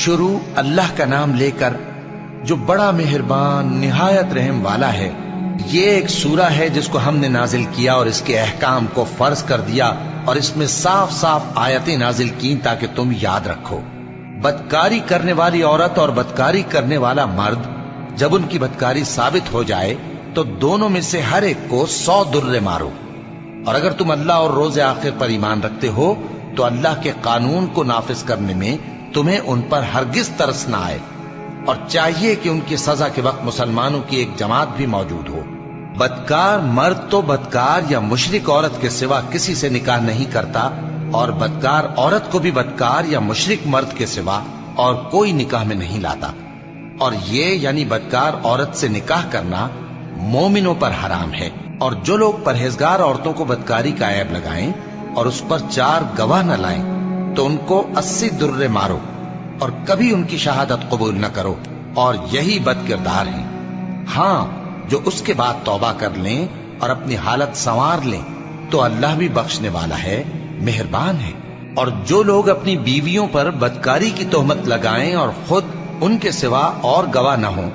شروع اللہ کا نام لے کر جو بڑا مہربان نہایت رحم والا ہے۔ یہ ایک سورہ ہے جس کو ہم نے نازل کیا اور اس کے احکام کو فرض کر دیا اور اس میں صاف صاف آیتیں نازل کی تاکہ تم یاد رکھو۔ بدکاری کرنے والی عورت اور بدکاری کرنے والا مرد جب ان کی بدکاری ثابت ہو جائے تو دونوں میں سے ہر ایک کو 100 درے مارو۔ اور اگر تم اللہ اور روز آخر پر ایمان رکھتے ہو تو اللہ کے قانون کو نافذ کرنے میں تمہیں ان پر ہرگز ترس نہ آئے، اور چاہیے کہ ان کی سزا کے وقت مسلمانوں کی ایک جماعت بھی موجود ہو۔ بدکار مرد تو بدکار یا مشرک عورت کے سوا کسی سے نکاح نہیں کرتا، اور بدکار عورت کو بھی بدکار یا مشرک مرد کے سوا اور کوئی نکاح میں نہیں لاتا۔ اور یہ یعنی بدکار عورت سے نکاح کرنا مومنوں پر حرام ہے۔ اور جو لوگ پرہیزگار عورتوں کو بدکاری کا عیب لگائیں اور اس پر 4 گواہ نہ لائیں تو ان کو 80 درے مارو اور کبھی ان کی شہادت قبول نہ کرو، اور یہی بد کردار ہیں۔ ہاں، جو اس کے بعد توبہ کر لیں اور اپنی حالت سنوار لیں تو اللہ بھی بخشنے والا ہے، مہربان ہے۔ اور جو لوگ اپنی بیویوں پر بدکاری کی تہمت لگائیں اور خود ان کے سوا اور گواہ نہ ہوں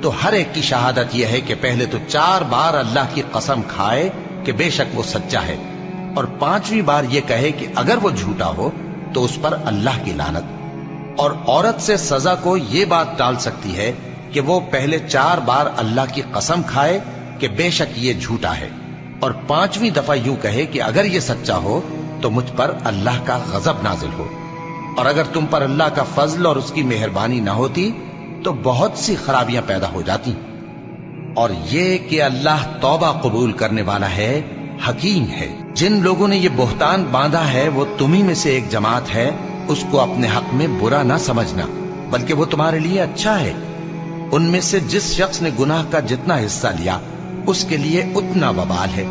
تو ہر ایک کی شہادت یہ ہے کہ پہلے تو 4 بار اللہ کی قسم کھائے کہ بے شک وہ سچا ہے، اور 5ویں بار یہ کہے کہ اگر وہ جھوٹا ہو تو اس پر اللہ کی لعنت۔ اور عورت سے سزا کو یہ بات ٹال سکتی ہے کہ وہ پہلے 4 بار اللہ کی قسم کھائے کہ بے شک یہ جھوٹا ہے، اور 5ویں دفعہ یوں کہے کہ اگر یہ سچا ہو تو مجھ پر اللہ کا غضب نازل ہو۔ اور اگر تم پر اللہ کا فضل اور اس کی مہربانی نہ ہوتی تو بہت سی خرابیاں پیدا ہو جاتی۔ اور یہ کہ اللہ توبہ قبول کرنے والا ہے، حکیم ہے۔ جن لوگوں نے یہ بہتان باندھا ہے وہ تمہیں میں سے ایک جماعت ہے، اس کو اپنے حق میں برا نہ سمجھنا، بلکہ وہ تمہارے لیے اچھا ہے۔ ان میں سے جس شخص نے گناہ کا جتنا حصہ لیا اس کے لیے اتنا وبال ہے،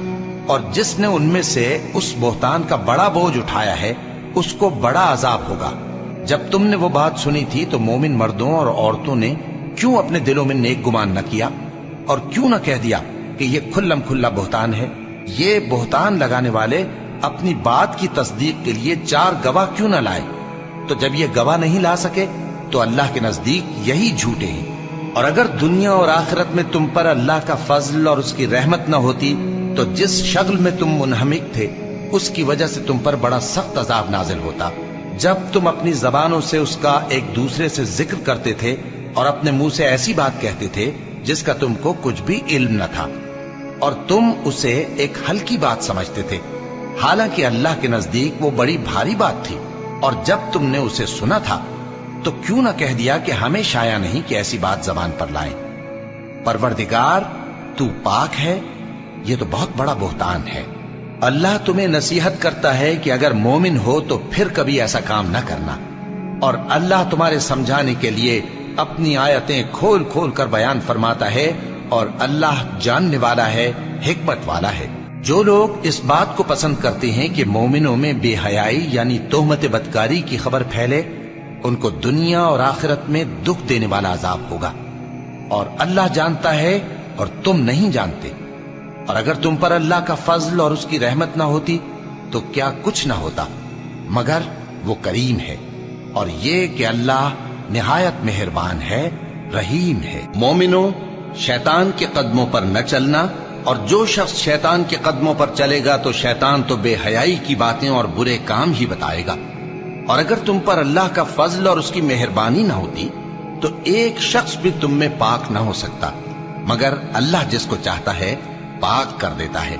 اور جس نے ان میں سے اس بہتان کا بڑا بوجھ اٹھایا ہے اس کو بڑا عذاب ہوگا۔ جب تم نے وہ بات سنی تھی تو مومن مردوں اور عورتوں نے کیوں اپنے دلوں میں نیک گمان نہ کیا، اور کیوں نہ کہہ دیا کہ یہ کھلم کھلا بہتان ہے؟ یہ بہتان لگانے والے اپنی بات کی تصدیق کے لیے 4 گواہ کیوں نہ لائے؟ تو جب یہ گواہ نہیں لا سکے تو اللہ کے نزدیک یہی جھوٹے ہیں۔ اور اگر دنیا اور آخرت میں تم پر اللہ کا فضل اور اس کی رحمت نہ ہوتی تو جس شغل میں تم منہمک تھے اس کی وجہ سے تم پر بڑا سخت عذاب نازل ہوتا، جب تم اپنی زبانوں سے اس کا ایک دوسرے سے ذکر کرتے تھے اور اپنے منہ سے ایسی بات کہتے تھے جس کا تم کو کچھ بھی علم نہ تھا، اور تم اسے ایک ہلکی بات سمجھتے تھے، حالانکہ اللہ کے نزدیک وہ بڑی بھاری بات تھی۔ اور جب تم نے اسے سنا تھا تو کیوں نہ کہہ دیا کہ ہمیں شایع نہیں کہ ایسی بات زبان پر لائیں؟ پروردگار تو پاک ہے، یہ تو بہت بڑا بہتان ہے۔ اللہ تمہیں نصیحت کرتا ہے کہ اگر مومن ہو تو پھر کبھی ایسا کام نہ کرنا، اور اللہ تمہارے سمجھانے کے لیے اپنی آیتیں کھول کھول کر بیان فرماتا ہے، اور اللہ جاننے والا ہے، حکمت والا ہے۔ جو لوگ اس بات کو پسند کرتے ہیں کہ مومنوں میں بے حیائی یعنی تہمت بدکاری کی خبر پھیلے، ان کو دنیا اور آخرت میں دکھ دینے والا عذاب ہوگا، اور اللہ جانتا ہے اور تم نہیں جانتے۔ اور اگر تم پر اللہ کا فضل اور اس کی رحمت نہ ہوتی تو کیا کچھ نہ ہوتا، مگر وہ کریم ہے، اور یہ کہ اللہ نہایت مہربان ہے، رحیم ہے۔ مومنوں، شیطان کے قدموں پر نہ چلنا، اور جو شخص شیطان کے قدموں پر چلے گا تو شیطان تو بے حیائی کی باتیں اور برے کام ہی بتائے گا۔ اور اگر تم پر اللہ کا فضل اور اس کی مہربانی نہ ہوتی تو ایک شخص بھی تم میں پاک نہ ہو سکتا، مگر اللہ جس کو چاہتا ہے پاک کر دیتا ہے،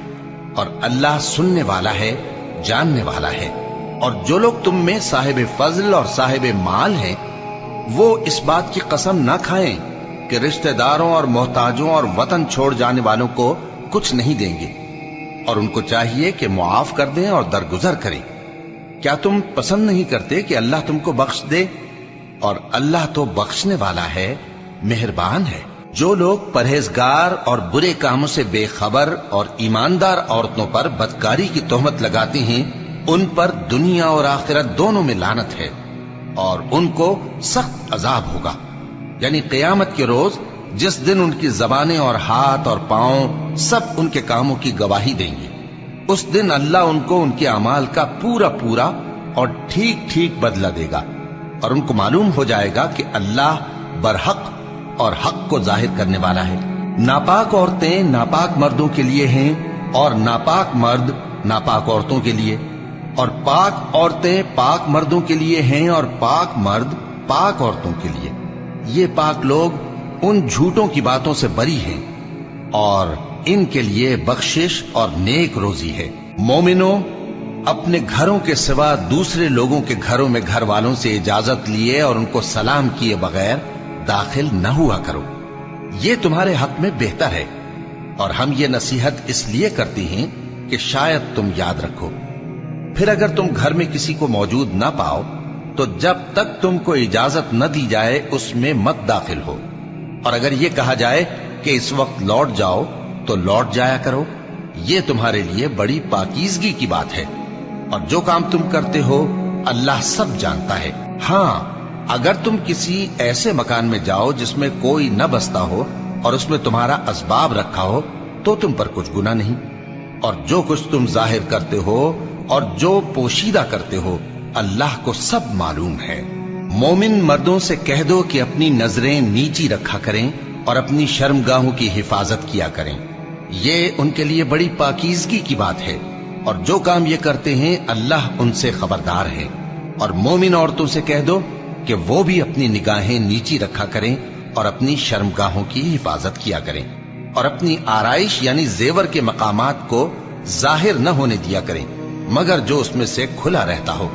اور اللہ سننے والا ہے، جاننے والا ہے۔ اور جو لوگ تم میں صاحب فضل اور صاحب مال ہیں وہ اس بات کی قسم نہ کھائیں کہ رشتہ داروں اور محتاجوں اور وطن چھوڑ جانے والوں کو کچھ نہیں دیں گے، اور ان کو چاہیے کہ معاف کر دیں اور درگزر کریں۔ کیا تم پسند نہیں کرتے کہ اللہ تم کو بخش دے؟ اور اللہ تو بخشنے والا ہے، مہربان ہے۔ جو لوگ پرہیزگار اور برے کاموں سے بے خبر اور ایماندار عورتوں پر بدکاری کی تہمت لگاتے ہیں ان پر دنیا اور آخرت دونوں میں لعنت ہے، اور ان کو سخت عذاب ہوگا، یعنی قیامت کے روز جس دن ان کی زبانیں اور ہاتھ اور پاؤں سب ان کے کاموں کی گواہی دیں گے۔ اس دن اللہ ان کو ان کے اعمال کا پورا پورا اور ٹھیک ٹھیک بدلہ دے گا، اور ان کو معلوم ہو جائے گا کہ اللہ برحق اور حق کو ظاہر کرنے والا ہے۔ ناپاک عورتیں ناپاک مردوں کے لیے ہیں اور ناپاک مرد ناپاک عورتوں کے لیے، اور پاک عورتیں پاک مردوں کے لیے ہیں اور پاک مرد پاک عورتوں کے لیے۔ یہ پاک لوگ ان جھوٹوں کی باتوں سے بری ہیں اور ان کے لیے بخشش اور نیک روزی ہے۔ مومنوں، اپنے گھروں کے سوا دوسرے لوگوں کے گھروں میں گھر والوں سے اجازت لیے اور ان کو سلام کیے بغیر داخل نہ ہوا کرو، یہ تمہارے حق میں بہتر ہے، اور ہم یہ نصیحت اس لیے کرتے ہیں کہ شاید تم یاد رکھو۔ پھر اگر تم گھر میں کسی کو موجود نہ پاؤ تو جب تک تم کو اجازت نہ دی جائے اس میں مت داخل ہو، اور اگر یہ کہا جائے کہ اس وقت لوٹ جاؤ تو لوٹ جایا کرو، یہ تمہارے لیے بڑی پاکیزگی کی بات ہے، اور جو کام تم کرتے ہو اللہ سب جانتا ہے۔ ہاں، اگر تم کسی ایسے مکان میں جاؤ جس میں کوئی نہ بستا ہو اور اس میں تمہارا اسباب رکھا ہو تو تم پر کچھ گناہ نہیں، اور جو کچھ تم ظاہر کرتے ہو اور جو پوشیدہ کرتے ہو اللہ کو سب معلوم ہے۔ مومن مردوں سے کہہ دو کہ اپنی نظریں نیچی رکھا کریں اور اپنی شرمگاہوں کی حفاظت کیا کریں، یہ ان کے لیے بڑی پاکیزگی کی بات ہے، اور جو کام یہ کرتے ہیں اللہ ان سے خبردار ہے۔ اور مومن عورتوں سے کہہ دو کہ وہ بھی اپنی نگاہیں نیچی رکھا کریں اور اپنی شرمگاہوں کی حفاظت کیا کریں، اور اپنی آرائش یعنی زیور کے مقامات کو ظاہر نہ ہونے دیا کریں مگر جو اس میں سے کھلا رہتا ہو،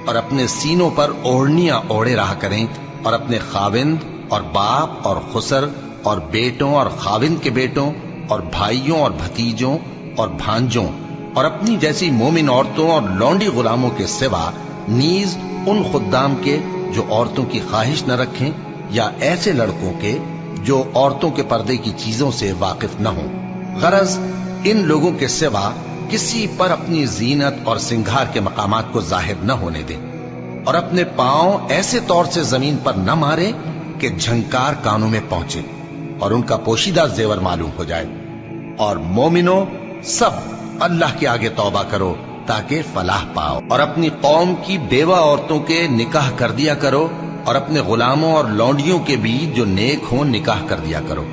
اور اپنے سینوں پر اوڑھنیاں اوڑھے رہا کریں، اور اپنے خاوند اور باپ اور خسر اور بیٹوں اور خاوند کے بیٹوں اور بھائیوں اور بھتیجوں اور بھانجوں اور اپنی جیسی مومن عورتوں اور لونڈی غلاموں کے سوا نیز ان خدام کے جو عورتوں کی خواہش نہ رکھیں، یا ایسے لڑکوں کے جو عورتوں کے پردے کی چیزوں سے واقف نہ ہوں۔ غرض ان لوگوں کے سوا کسی پر اپنی زینت اور سنگھار کے مقامات کو ظاہر نہ ہونے دیں، اور اپنے پاؤں ایسے طور سے زمین پر نہ مارے کہ جھنکار کانوں میں پہنچے اور ان کا پوشیدہ زیور معلوم ہو جائے۔ اور مومنوں، سب اللہ کے آگے توبہ کرو تاکہ فلاح پاؤ، اور اپنی قوم کی بیوہ عورتوں کے نکاح کر دیا کرو، اور اپنے غلاموں اور لونڈیوں کے بھی جو نیک ہوں نکاح کر دیا کرو۔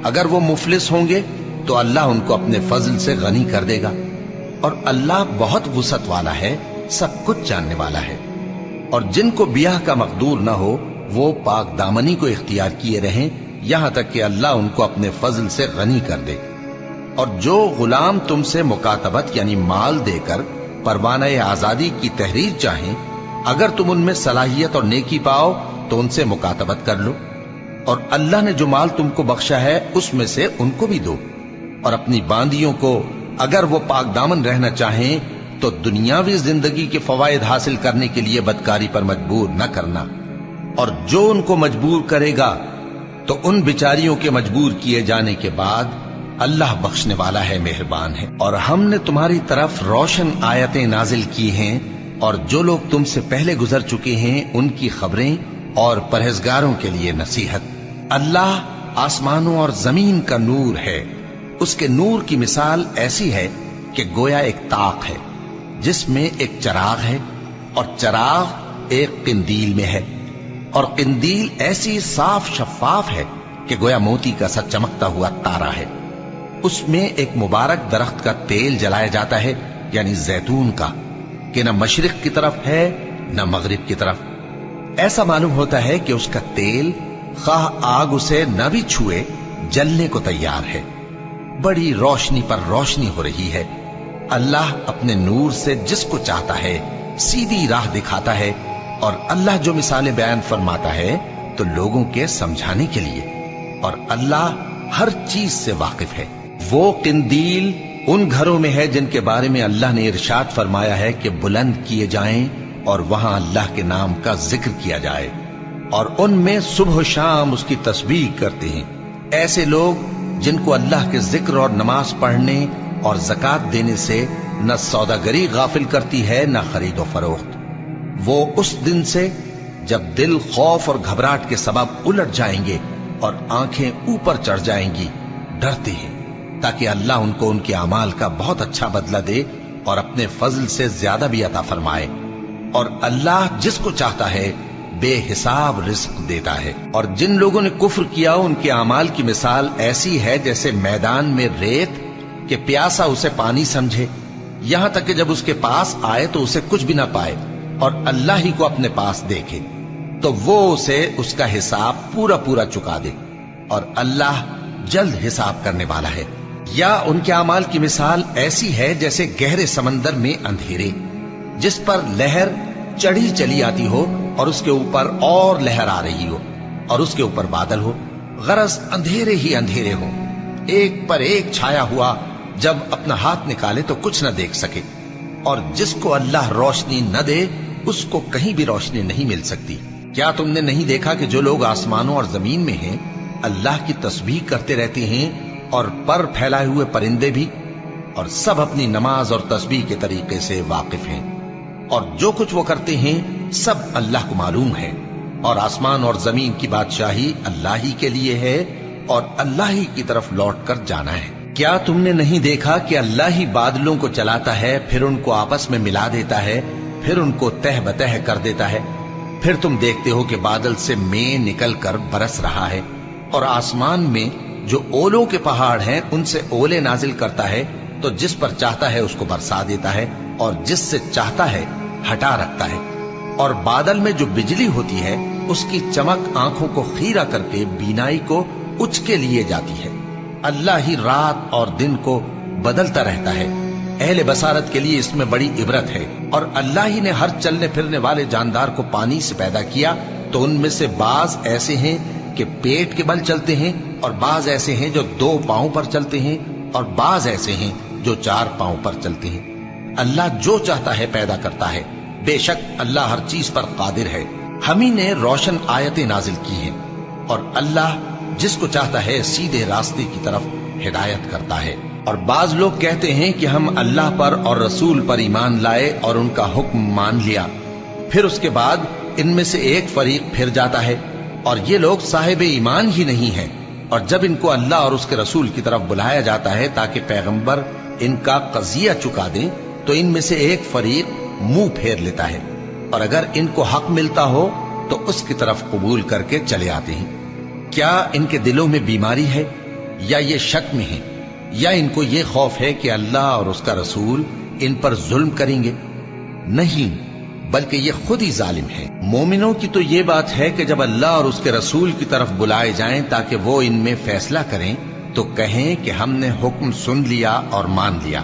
اگر وہ مفلس ہوں گے تو اللہ ان کو اپنے فضل سے غنی کر دے گا، اور اللہ بہت وسعت والا ہے، سب کچھ جاننے والا ہے۔ اور جن کو بیاہ کا مقدور نہ ہو وہ پاک دامنی کو اختیار کیے رہیں یہاں تک کہ اللہ ان کو اپنے فضل سے غنی کر دے۔ اور جو غلام تم سے مکاتبت یعنی مال دے کر پروانہ آزادی کی تحریر چاہیں، اگر تم ان میں صلاحیت اور نیکی پاؤ تو ان سے مکاتبت کر لو، اور اللہ نے جو مال تم کو بخشا ہے اس میں سے ان کو بھی دو۔ اور اپنی باندیوں کو اگر وہ پاک دامن رہنا چاہیں تو دنیاوی زندگی کے فوائد حاصل کرنے کے لیے بدکاری پر مجبور نہ کرنا، اور جو ان کو مجبور کرے گا تو ان بیچاریوں کے مجبور کیے جانے کے بعد اللہ بخشنے والا ہے، مہربان ہے۔ اور ہم نے تمہاری طرف روشن آیتیں نازل کی ہیں، اور جو لوگ تم سے پہلے گزر چکے ہیں ان کی خبریں اور پرہیزگاروں کے لیے نصیحت۔ اللہ آسمانوں اور زمین کا نور ہے، اس کے نور کی مثال ایسی ہے کہ گویا ایک طاق ہے جس میں ایک چراغ ہے، اور چراغ ایک قندیل میں ہے، اور قندیل ایسی صاف شفاف ہے کہ گویا موتی کا سا چمکتا ہوا تارا ہے۔ اس میں ایک مبارک درخت کا تیل جلایا جاتا ہے یعنی زیتون کا، کہ نہ مشرق کی طرف ہے نہ مغرب کی طرف۔ ایسا معلوم ہوتا ہے کہ اس کا تیل خواہ آگ اسے نہ بھی چھوئے جلنے کو تیار ہے، بڑی روشنی پر روشنی ہو رہی ہے۔ اللہ اپنے نور سے جس کو چاہتا ہے سیدھی راہ دکھاتا ہے، اور اللہ جو مثالیں بیان فرماتا ہے تو لوگوں کے سمجھانے کے لیے، اور اللہ ہر چیز سے واقف ہے۔ وہ قندیل ان گھروں میں ہے جن کے بارے میں اللہ نے ارشاد فرمایا ہے کہ بلند کیے جائیں اور وہاں اللہ کے نام کا ذکر کیا جائے، اور ان میں صبح و شام اس کی تسبیح کرتے ہیں۔ ایسے لوگ جن کو اللہ کے ذکر اور نماز پڑھنے اور زکوٰۃ دینے سے نہ سوداگری غافل کرتی ہے نہ خرید و فروخت، وہ اس دن سے جب دل خوف اور گھبراہٹ کے سبب الٹ جائیں گے اور آنکھیں اوپر چڑھ جائیں گی ڈرتے ہیں، تاکہ اللہ ان کو ان کے اعمال کا بہت اچھا بدلہ دے اور اپنے فضل سے زیادہ بھی عطا فرمائے۔ اور اللہ جس کو چاہتا ہے بے حساب رزق دیتا ہے۔ اور جن لوگوں نے کفر کیا ان کے اعمال کی مثال ایسی ہے جیسے میدان میں ریت کہ پیاسا اسے پانی سمجھے، یہاں تک کہ جب اس کے پاس آئے تو اسے کچھ بھی نہ پائے اور اللہ ہی کو اپنے پاس دیکھے تو وہ اسے اس کا حساب پورا پورا چکا دے، اور اللہ جلد حساب کرنے والا ہے۔ یا ان کے اعمال کی مثال ایسی ہے جیسے گہرے سمندر میں اندھیرے جس پر لہر چڑھی چلی آتی ہو اور اس کے اوپر اور لہر آ رہی ہو اور اس کے اوپر بادل ہو، غرض اندھیرے ہی اندھیرے ہو، ایک پر ایک چھایا ہوا، جب اپنا ہاتھ نکالے تو کچھ نہ دیکھ سکے۔ اور جس کو اللہ روشنی نہ دے اس کو کہیں بھی روشنی نہیں مل سکتی۔ کیا تم نے نہیں دیکھا کہ جو لوگ آسمانوں اور زمین میں ہیں اللہ کی تسبیح کرتے رہتے ہیں، اور پر پھیلائے ہوئے پرندے بھی، اور سب اپنی نماز اور تسبیح کے طریقے سے واقف ہیں، اور جو کچھ وہ کرتے ہیں سب اللہ کو معلوم ہے، اور آسمان اور زمین کی بادشاہی اللہ ہی کے لیے ہے اور اللہ ہی کی طرف لوٹ کر جانا ہے۔ کیا تم نے نہیں دیکھا کہ اللہ ہی بادلوں کو چلاتا ہے، پھر ان کو آپس میں ملا دیتا ہے، پھر ان کو تہ بتہ کر دیتا ہے، پھر تم دیکھتے ہو کہ بادل سے مے نکل کر برس رہا ہے، اور آسمان میں جو اولوں کے پہاڑ ہیں ان سے اولے نازل کرتا ہے، تو جس پر چاہتا ہے اس کو برسا دیتا ہے اور جس سے چاہتا ہے ہٹا رکھتا ہے۔ اور بادل میں جو بجلی ہوتی ہے اس کی چمک آنکھوں کو خیرہ کر کے بینائی کو اچکے لیے جاتی ہے۔ اللہ ہی رات اور دن کو بدلتا رہتا ہے، اہل بصارت کے لیے اس میں بڑی عبرت ہے۔ اور اللہ ہی نے ہر چلنے پھرنے والے جاندار کو پانی سے پیدا کیا، تو ان میں سے بعض ایسے ہیں کہ پیٹ کے بل چلتے ہیں، اور بعض ایسے ہیں جو 2 پاؤں پر چلتے ہیں، اور بعض ایسے ہیں جو 4 پاؤں پر چلتے ہیں۔ اللہ جو چاہتا ہے پیدا کرتا ہے، بے شک اللہ ہر چیز پر قادر ہے۔ ہم ہی نے روشن آیتیں نازل کی ہیں، اور اللہ جس کو چاہتا ہے سیدھے راستے کی طرف ہدایت کرتا ہے۔ اور بعض لوگ کہتے ہیں کہ ہم اللہ پر اور رسول پر ایمان لائے اور ان کا حکم مان لیا، پھر اس کے بعد ان میں سے ایک فریق پھر جاتا ہے، اور یہ لوگ صاحب ایمان ہی نہیں ہیں۔ اور جب ان کو اللہ اور اس کے رسول کی طرف بلایا جاتا ہے تاکہ پیغمبر ان کا قضیہ چکا دیں، تو ان میں سے ایک فریق منہ پھیر لیتا ہے، اور اگر ان کو حق ملتا ہو تو اس کی طرف قبول کر کے چلے آتے ہیں۔ کیا ان کے دلوں میں بیماری ہے، یا یہ شک میں ہیں، یا ان کو یہ خوف ہے کہ اللہ اور اس کا رسول ان پر ظلم کریں گے؟ نہیں، بلکہ یہ خود ہی ظالم ہے۔ مومنوں کی تو یہ بات ہے کہ جب اللہ اور اس کے رسول کی طرف بلائے جائیں تاکہ وہ ان میں فیصلہ کریں تو کہیں کہ ہم نے حکم سن لیا اور مان لیا،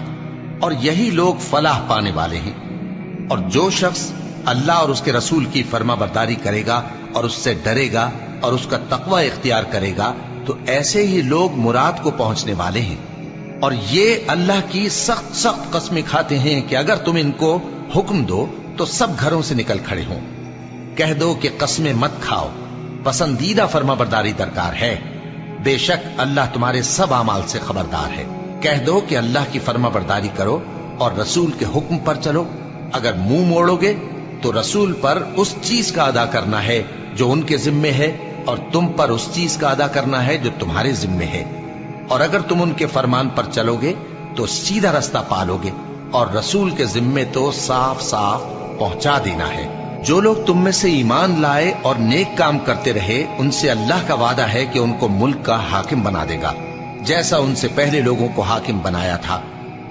اور یہی لوگ فلاح پانے والے ہیں۔ اور جو شخص اللہ اور اس کے رسول کی فرما برداری کرے گا اور اس سے ڈرے گا اور اس کا تقوی اختیار کرے گا تو ایسے ہی لوگ مراد کو پہنچنے والے ہیں۔ اور یہ اللہ کی سخت سخت قسمیں کھاتے ہیں کہ اگر تم ان کو حکم دو تو سب گھروں سے نکل کھڑے ہوں۔ کہہ دو کہ قسمیں مت کھاؤ، پسندیدہ فرما برداری درکار ہے، بے شک اللہ تمہارے سب اعمال سے خبردار ہے۔ کہہ دو کہ اللہ کی فرما برداری کرو اور رسول کے حکم پر چلو، اگر منہ موڑو گے تو رسول پر اس چیز کا ادا کرنا ہے جو ان کے ذمے ہے، اور تم پر اس چیز کا ادا کرنا ہے جو تمہارے ذمے ہے۔ اور اگر تم ان کے فرمان پر چلو گے تو سیدھا رستہ پالو گے، اور رسول کے ذمے تو صاف صاف پہنچا دینا ہے۔ جو لوگ تم میں سے ایمان لائے اور نیک کام کرتے رہے ان سے اللہ کا وعدہ ہے کہ ان کو ملک کا حاکم بنا دے گا، جیسا ان سے پہلے لوگوں کو حاکم بنایا تھا،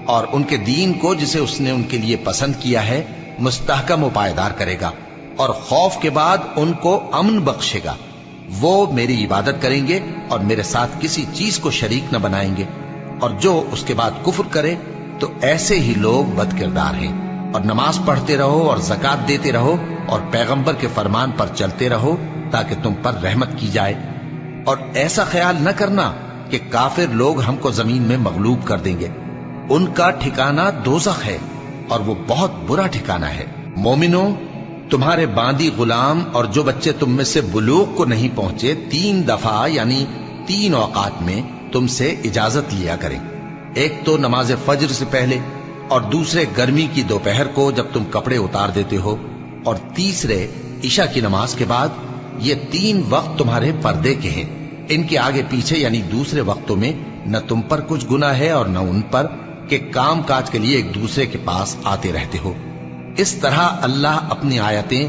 اور ان کے دین کو جسے اس نے ان کے لیے پسند کیا ہے مستحکم و پائیدار کرے گا، اور خوف کے بعد ان کو امن بخشے گا۔ وہ میری عبادت کریں گے اور میرے ساتھ کسی چیز کو شریک نہ بنائیں گے، اور جو اس کے بعد کفر کرے تو ایسے ہی لوگ بد کردار ہیں۔ اور نماز پڑھتے رہو اور زکوٰۃ دیتے رہو اور پیغمبر کے فرمان پر چلتے رہو تاکہ تم پر رحمت کی جائے۔ اور ایسا خیال نہ کرنا کہ کافر لوگ ہم کو زمین میں مغلوب کر دیں گے، ان کا ٹھکانہ دوزخ ہے اور وہ بہت برا ٹھکانہ ہے۔ مومنوں، تمہارے باندی غلام اور جو بچے تم میں سے بلوغ کو نہیں پہنچے 3 دفعہ یعنی 3 اوقات میں تم سے اجازت لیا کریں، ایک تو نماز فجر سے پہلے، اور دوسرے گرمی کی دوپہر کو جب تم کپڑے اتار دیتے ہو، اور تیسرے عشاء کی نماز کے بعد۔ یہ 3 وقت تمہارے پردے کے ہیں، ان کے آگے پیچھے یعنی دوسرے وقتوں میں نہ تم پر کچھ گناہ ہے اور نہ ان پر کہ کام کاج کے لیے ایک دوسرے کے پاس آتے رہتے ہو۔ اس طرح اللہ اپنی آیتیں